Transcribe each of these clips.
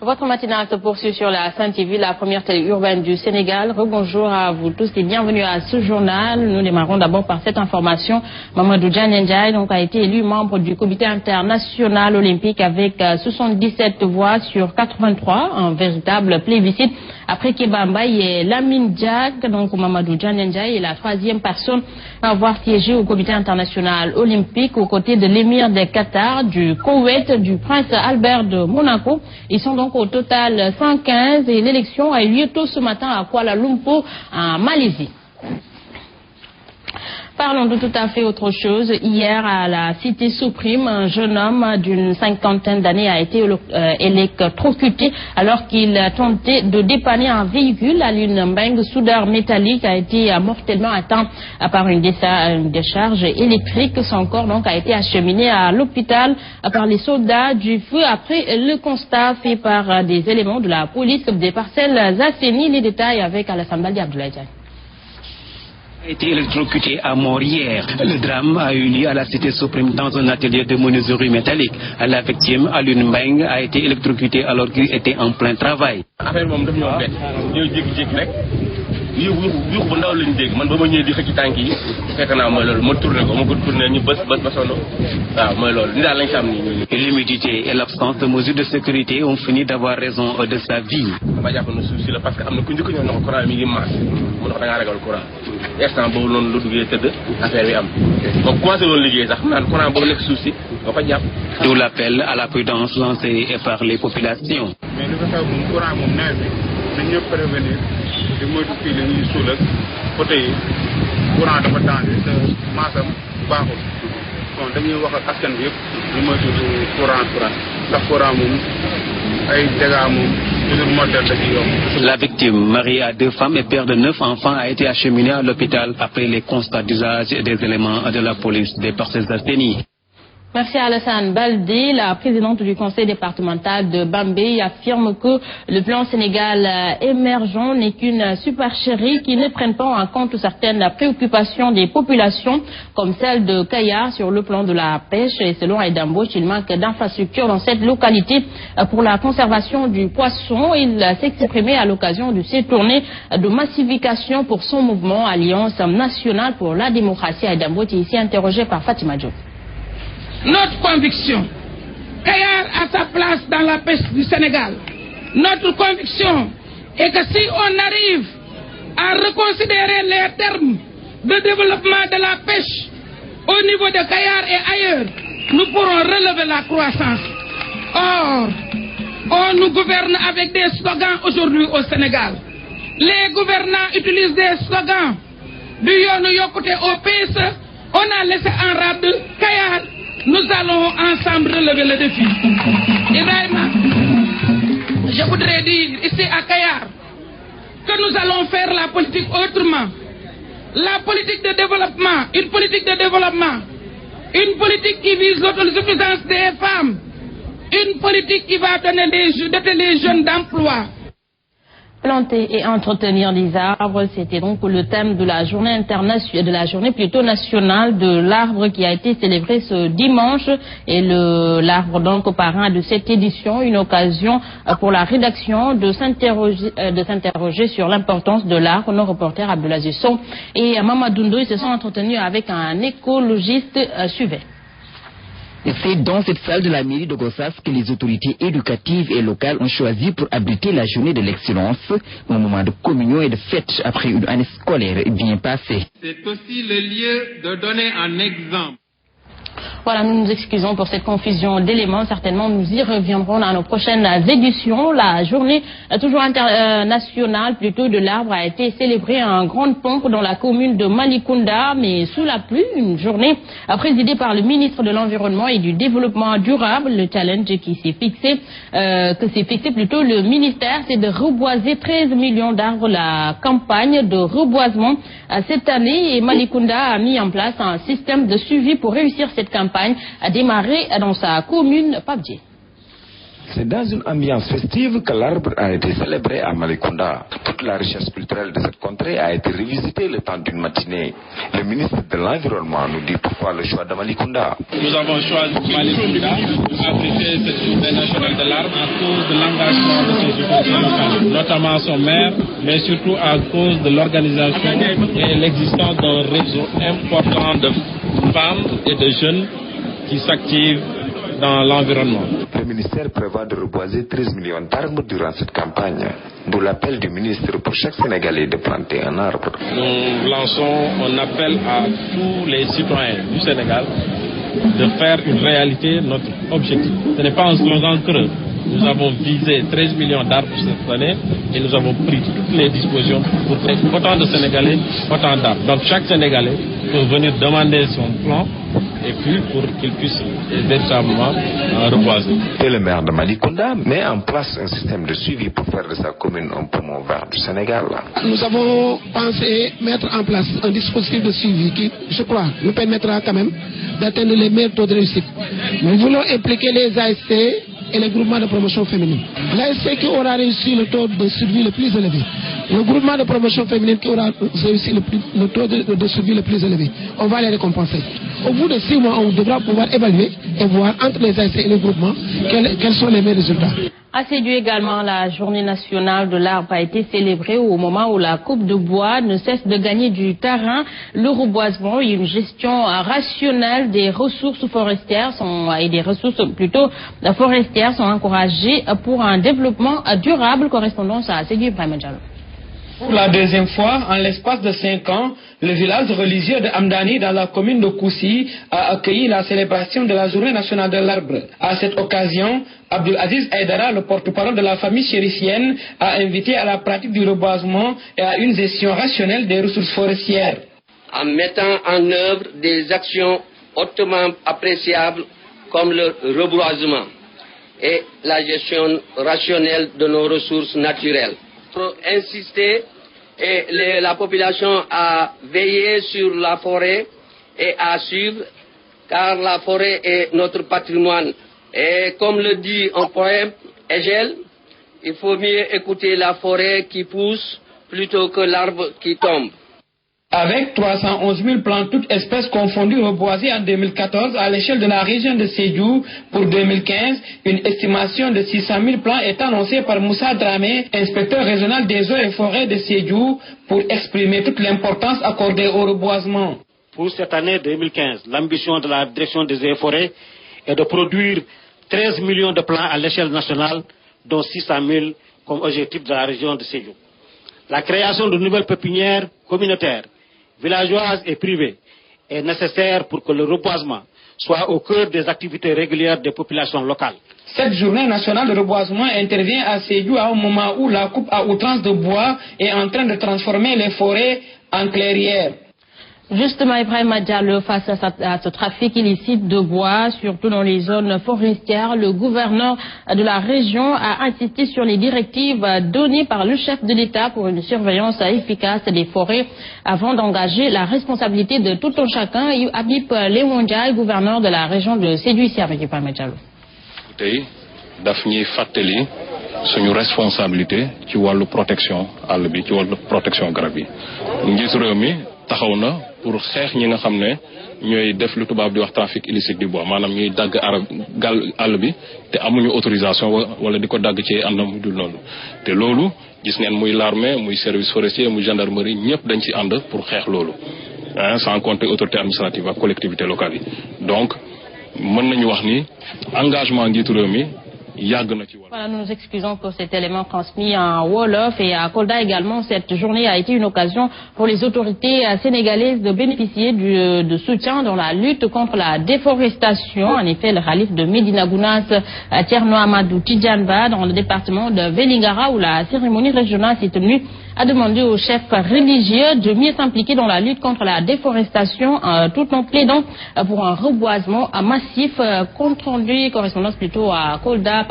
Votre matinale se poursuit sur la Sen TV, la première télé urbaine du Sénégal. Rebonjour à vous tous et bienvenue à ce journal. Nous démarrons d'abord par cette information. Mamadou Ndiaye a été élu membre du comité international olympique avec 77 voix sur 83, un véritable plébiscite. Après Kéba Mbaye et Lamine Diack, donc Mamadou Ndiaye est la troisième personne à avoir siégé au comité international olympique aux côtés de l'émir de Qatar, du Koweït, du prince Albert de Monaco. Ils sont donc au total 115 et l'élection a eu lieu tôt ce matin à Kuala Lumpur, en Malaisie. Parlons de tout à fait autre chose. Hier, à la cité Suprême, un jeune homme d'une cinquantaine d'années a été électrocuté alors qu'il tentait de dépanner un véhicule à l'une soudeur métallique a été mortellement atteint par une décharge électrique. Son corps donc a été acheminé à l'hôpital par les soldats du feu après le constat fait par des éléments de la police des parcelles assainies. Les détails avec Alassane Baldi Abdoulaye. A été électrocuté à mort hier. Le drame a eu lieu à la cité Suprême dans un atelier de menuiserie métallique. La victime, Alioune Mbengue, a été électrocuté alors qu'il était en plein travail. L'humidité et l'absence de mesures de sécurité ont fini d'avoir raison de sa vie. D'où l'appel à la prudence lancé par les populations. La victime, mariée à 2 femmes et père de 9 enfants, a été acheminée à l'hôpital après les constats d'usage des éléments de la police des parcelles assainies. Merci Alassane Baldi. La présidente du conseil départemental de Bambey affirme que le plan Sénégal émergent n'est qu'une supercherie qui ne prenne pas en compte certaines préoccupations des populations comme celle de Kayar sur le plan de la pêche. Et selon Aïda Mbodj, il manque d'infrastructures dans cette localité pour la conservation du poisson. Il s'est exprimé à l'occasion de ces tournées de massification pour son mouvement Alliance nationale pour la démocratie. Aïda Mbodj est ici interrogé par Fatima Diop. Notre conviction, Kayar a sa place dans la pêche du Sénégal. Notre conviction est que si on arrive à reconsidérer les termes de développement de la pêche au niveau de Kayar et ailleurs, nous pourrons relever la croissance. Or, on nous gouverne avec des slogans aujourd'hui au Sénégal. Les gouvernants utilisent des slogans du Yonou Yokouté au PSE. On a laissé en rade Kayar. Nous allons ensemble relever le défi. Ibrahima, je voudrais dire ici à Kayar que nous allons faire la politique autrement. La politique de développement, une politique de développement, une politique qui vise l'autosuffisance des femmes, une politique qui va donner les jeunes d'emploi. Planter et entretenir des arbres, c'était donc le thème de la journée nationale de l'arbre qui a été célébrée ce dimanche. Et l'arbre donc parrain de cette édition, une occasion pour la rédaction de s'interroger sur l'importance de l'arbre. Nos reporters Abdoulaye Son et Mamadou Ndoye se sont entretenus avec un écologiste suivant. C'est dans cette salle de la mairie de Gossas que les autorités éducatives et locales ont choisi pour abriter la journée de l'excellence, un moment de communion et de fête après une année scolaire bien passée. C'est aussi le lieu de donner un exemple. Voilà, nous nous excusons pour cette confusion d'éléments. Certainement, nous y reviendrons dans nos prochaines éditions. La journée toujours internationale plutôt de l'arbre a été célébrée en grande pompe dans la commune de Malicounda, mais sous la pluie. Une journée présidée par le ministre de l'Environnement et du Développement durable. Le challenge qui s'est fixé, plutôt le ministère, c'est de reboiser 13 millions d'arbres. La campagne de reboisement cette année, et Malicounda a mis en place un système de suivi pour réussir cette campagne a démarré dans sa commune Pabdié. C'est dans une ambiance festive que l'arbre a été célébré à Malicounda. Toute la richesse culturelle de cette contrée a été revisitée le temps d'une matinée. Le ministre de l'Environnement nous dit pourquoi le choix de Malicounda. Nous avons choisi Malicounda pour abriter cette journée nationale de l'arbre à cause de l'engagement de ses autorités locales, notamment son maire, mais surtout à cause de l'organisation et l'existence d'un réseau important de femmes et de jeunes qui s'activent dans l'environnement. Le ministère prévoit de reboiser 13 millions d'arbres durant cette campagne, d'où l'appel du ministre pour chaque Sénégalais de planter un arbre. Nous lançons un appel à tous les citoyens du Sénégal de faire une réalité notre objectif. Ce n'est pas un slogan creux. Nous avons visé 13 millions d'arbres cette année et nous avons pris toutes les dispositions pour faire autant de Sénégalais, autant d'arbres. Donc chaque Sénégalais peut venir demander son plan et puis pour qu'il puisse véritablement reboiser. Et le maire de Malicounda met en place un système de suivi pour faire de sa commune un poumon vert du Sénégal. Nous avons pensé mettre en place un dispositif de suivi qui, je crois, nous permettra quand même d'atteindre les meilleurs taux de réussite. Nous voulons impliquer les ASC et les groupements de promotion féminine. L'ASC qui aura réussi le taux de survie le plus élevé, le groupement de promotion féminine qui aura réussi le taux de survie le plus élevé, on va les récompenser. Au bout de 6 mois, on devra pouvoir évaluer et voir entre les ASC et les groupements quels sont les meilleurs résultats. À Sédhiou également, la journée nationale de l'arbre a été célébrée au moment où la coupe de bois ne cesse de gagner du terrain. Le reboisement et une gestion rationnelle des ressources forestières et des ressources plutôt forestières sont encouragées pour un développement durable. Correspondance à Sédhiou Ibrahima Diallo. Pour la deuxième fois, en l'espace de 5 ans, le village religieux de Hamdani dans la commune de Koussi a accueilli la célébration de la journée nationale de l'arbre. À cette occasion, Abdul Aziz Aïdara, le porte-parole de la famille chérifienne, a invité à la pratique du reboisement et à une gestion rationnelle des ressources forestières. En mettant en œuvre des actions hautement appréciables comme le reboisement et la gestion rationnelle de nos ressources naturelles. Pour insister, et la population a veillé sur la forêt et à suivre, car la forêt est notre patrimoine. Et comme le dit un poème, Hégel, il faut mieux écouter la forêt qui pousse plutôt que l'arbre qui tombe. Avec 311 000 plantes toutes espèces confondues reboisées en 2014 à l'échelle de la région de Sédhiou, pour 2015, une estimation de 600 000 plants est annoncée par Moussa Dramé, inspecteur régional des eaux et forêts de Sédhiou, pour exprimer toute l'importance accordée au reboisement. Pour cette année 2015, l'ambition de la direction des eaux et forêts est de produire 13 millions de plants à l'échelle nationale, dont 600 000 comme objectif de la région de Sédhiou. La création de nouvelles pépinières communautaires, villageoises et privées est nécessaire pour que le reboisement soit au cœur des activités régulières des populations locales. Cette journée nationale de reboisement intervient à Sédhiou à un moment où la coupe à outrance de bois est en train de transformer les forêts en clairières. Justement, Ibrahima Diallo, face à ce trafic illicite de bois, surtout dans les zones forestières, le gouverneur de la région a insisté sur les directives données par le chef de l'État pour une surveillance efficace des forêts avant d'engager la responsabilité de tout un chacun. Habib Léondia, gouverneur de la région de Sédhiou, ici avec Ibrahima Diallo. daf ñuy fàttali suñu responsabilité ci wàllu protection àll bi ci wàllu protection garab yi njiitu réew mi taxaw na pour xeex ñi nga xam ne ñooy def lu tubaab di wax trafic illicite du bois maanaam ñuy dagg àll bi te amuñu autorisation wala di ko dagg ci àndam dul noonu te loolu gis ngeen muy l'armée muy service forestier muy gendarmerie ñëpp dañ ci ànd pour xeex loolu sans compter autorité administrative ak collectivité locale yi donc mën nañu wax ni engagement njiitu réew mi. Voilà, nous nous excusons pour cet élément transmis en Wolof et à Kolda également. Cette journée a été une occasion pour les autorités sénégalaises de bénéficier de soutien dans la lutte contre la déforestation. En effet, le Khalif de Médina Gounass, Thierno Amadou Tidjanba, dans le département de Vélingara, où la cérémonie régionale s'est tenue, a demandé aux chefs religieux de mieux s'impliquer dans la lutte contre la déforestation, tout en plaidant pour un reboisement massif. Compte rendu, correspondance plutôt à Kolda.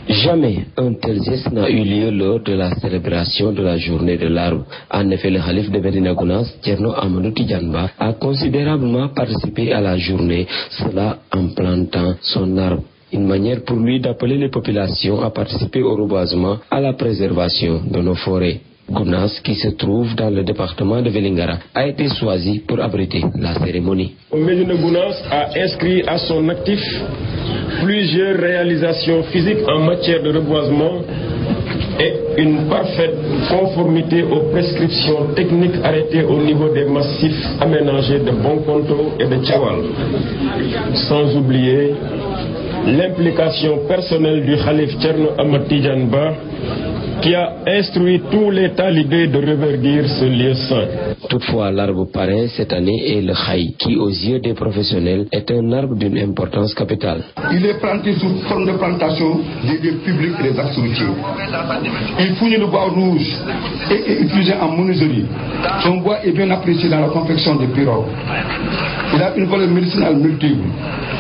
Jamais un tel geste n'a eu lieu lors de la célébration de la journée de l'arbre. En effet, le Khalif de Médina Gounass, Thierno Amadou Tidjanba, a considérablement participé à la journée, cela en plantant son arbre. une manière pour lui d'appeler les populations à participer au reboisement, à la préservation de nos forêts. Gounass, qui se trouve dans le département de Vélingara, a été choisi pour abriter la cérémonie. Médina Gounass a inscrit à son actif plusieurs réalisations physiques en matière de reboisement et une parfaite conformité aux prescriptions techniques arrêtées au niveau des massifs aménagés de Bonkonto et de Tchawal. Sans oublier l'implication personnelle du Khalif Thierno Ahmed Tidiane Ba, qui a instruit tous les talibés de reverdir ce lieu saint. Toutefois, l'arbre parrain cette année est le khaï, qui aux yeux des professionnels est un arbre d'une importance capitale. Il est planté sous forme de plantation des lieux publics et des axes routiers. Il fournit le bois rouge et est utilisé en menuiserie. Son bois est bien apprécié dans la confection des pirogues. Il a une valeur médicinale multiple.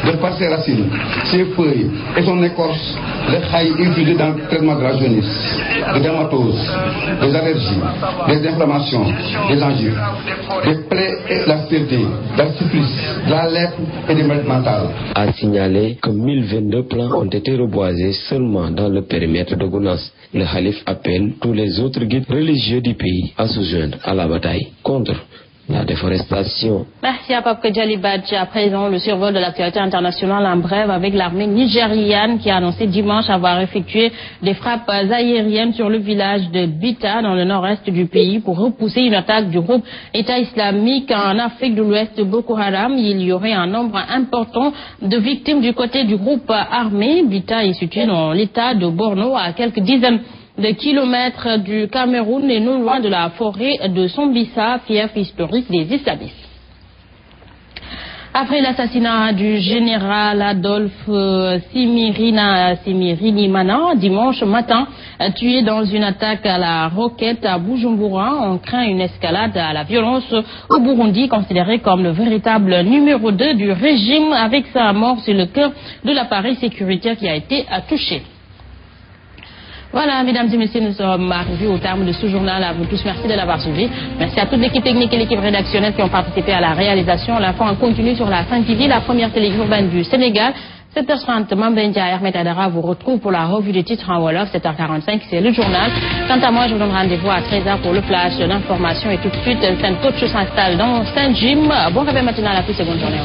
De par ses racines, ses feuilles et son écorce, le khaï est utilisé dans le traitement de la jaunisse, des dermatoses, des allergies, des inflammations, des angines, des plaies et de la stérilité, de la syphilis, de la lèpre et des maladies mentales. A signaler que 1022 plants ont été reboisés seulement dans le périmètre de Gounass. Le Khalif appelle tous les autres guides religieux du pays à se joindre à la bataille contre la déforestation. Merci à Pape Kedjali Badji. À présent, le survol de l'actualité internationale en brève avec l'armée nigériane qui a annoncé dimanche avoir effectué des frappes aériennes sur le village de Bita dans le nord-est du pays pour repousser une attaque du groupe État islamique en Afrique de l'Ouest, Boko Haram. Il y aurait un nombre important de victimes du côté du groupe armé. Bita est situé dans l'état de Borno à quelques dizaines de kilomètres du Cameroun et non loin de la forêt de Sombissa, fief historique des islamistes. Après l'assassinat du général Adolphe Simirinimana dimanche matin, tué dans une attaque à la roquette à Bujumbura, on craint une escalade à la violence au Burundi, considéré comme le véritable numéro 2 du régime. Avec sa mort, c'est le cœur de l'appareil sécuritaire qui a été touché. Voilà, mesdames et messieurs, nous sommes arrivés au terme de ce journal. À vous tous, merci de l'avoir suivi. Merci à toute l'équipe technique et l'équipe rédactionnelle qui ont participé à la réalisation. L'info en continu sur la Sen TV, la première télé urbaine du Sénégal. 7h30, Mambendia Ahmed Adara vous retrouve pour la revue des titres en Wolof. 7h45, c'est le journal. Quant à moi, je vous donne rendez-vous à 13h pour le flash d'information. Et tout de suite, Sen Coach s'installe dans Saint-Jim. Bon réveil matinal à tous et bonne journée.